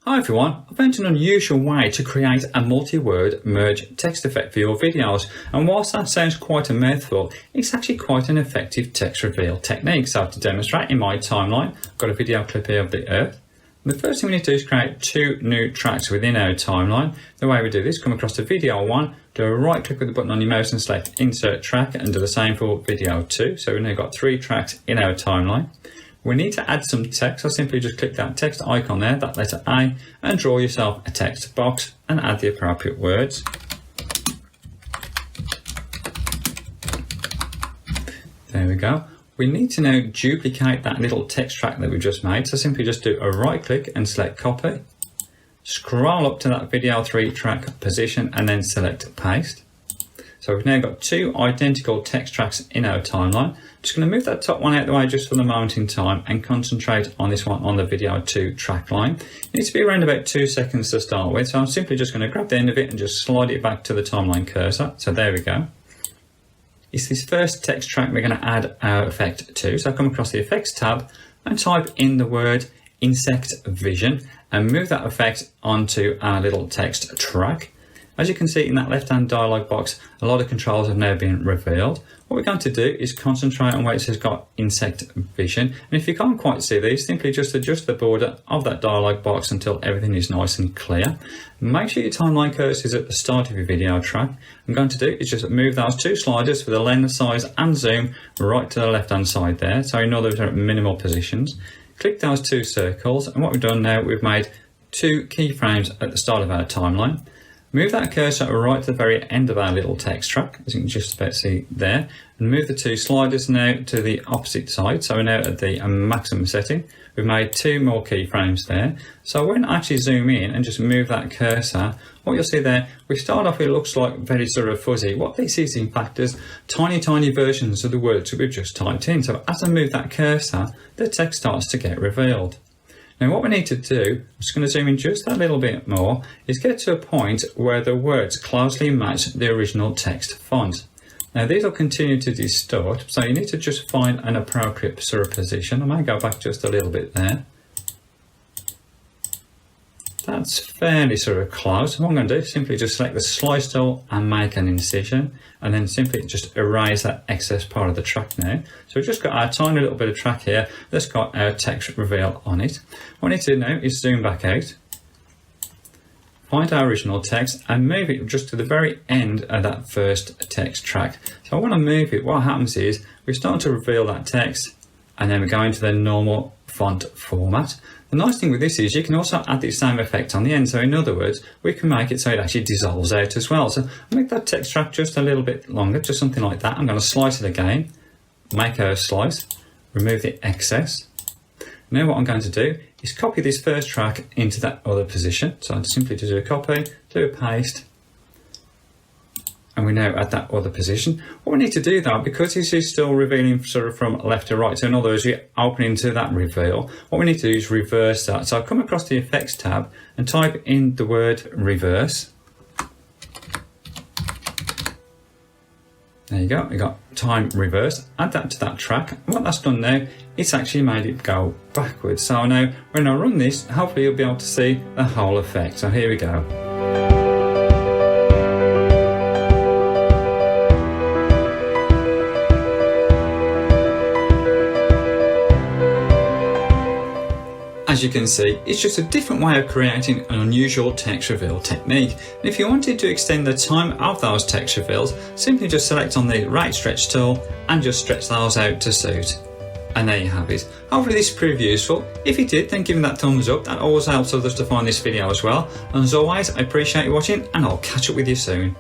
Hi everyone, I found an unusual way to create a multi-word merge text effect for your videos, and whilst that sounds quite a mouthful, it's actually quite an effective text reveal technique. So to demonstrate in my timeline, I've got a video clip here of the Earth. And the first thing we need to do is create two new tracks within our timeline. The way we do this, come across to video 1, do a right click with the button on your mouse and select insert track, and do the same for video 2. So we've now got 3 tracks in our timeline. We need to add some text, so simply just click that text icon there, that letter A, and draw yourself a text box and add the appropriate words. There we go. We need to now duplicate that little text track that we just made, so simply just do a right click and select copy. Scroll up to that video 3 track position and then select paste. So we've now got 2 identical text tracks in our timeline. Just going to move that top one out of the way just for the moment in time and concentrate on this one on the video 2 track line. It needs to be around about 2 seconds to start with, so I'm simply just going to grab the end of it and just slide it back to the timeline cursor. So there we go. It's this first text track we're going to add our effect to. So come across the effects tab and type in the word insect vision and move that effect onto our little text track. As you can see in that left-hand dialog box, a lot of controls have now been revealed. What we're going to do is concentrate on where it says got insect vision. And if you can't quite see these, simply just adjust the border of that dialog box until everything is nice and clear. Make sure your timeline cursor is at the start of your video track. What I'm going to do is just move those 2 sliders for the lens size and zoom right to the left-hand side there. So in other words, they're at minimal positions. Click those 2 circles, and what we've done now, we've made 2 keyframes at the start of our timeline. Move that cursor right to the very end of our little text track, as you can just about see there, and move the 2 sliders now to the opposite side. So we're now at the maximum setting. We've made 2 more keyframes there. So when I actually zoom in and just move that cursor, what you'll see there, we start off, it looks like very sort of fuzzy. What this is in fact is tiny versions of the words that we've just typed in. So as I move that cursor, the text starts to get revealed. Now what we need to do, I'm just going to zoom in just a little bit more, is get to a point where the words closely match the original text font. Now these will continue to distort, so you need to just find an appropriate sort of position. I might go back just a little bit there. That's fairly sort of close. What I'm going to do is simply just select the slice tool and make an incision, and then simply just erase that excess part of the track now. So we've just got our tiny little bit of track here that's got our text reveal on it. What I need to do now is zoom back out, find our original text and move it just to the very end of that first text track. So I want to move it. What happens is we start to reveal that text and then we go into the normal font format. The nice thing with this is you can also add the same effect on the end. So in other words, we can make it so it actually dissolves out as well. So I'll make that text track just a little bit longer, just something like that. I'm going to slice it again, make a slice, remove the excess. Now what I'm going to do is copy this first track into that other position. So I'll simply do a copy, do a paste, and we're now at that other position. What we need to do though, because this is still revealing sort of from left to right, so in other words, we're opening to that reveal, what we need to do is reverse that. So I'll come across the effects tab and type in the word reverse. There you go, we got time reverse. Add that to that track. And what that's done now, it's actually made it go backwards. So now when I run this, hopefully you'll be able to see the whole effect. So here we go. As you can see, it's just a different way of creating an unusual text reveal technique. And if you wanted to extend the time of those text reveals, simply just select on the right stretch tool and just stretch those out to suit. And there you have it. Hopefully this proved useful. If it did, then give me that thumbs up. That always helps others to find this video as well. And as always, I appreciate you watching and I'll catch up with you soon.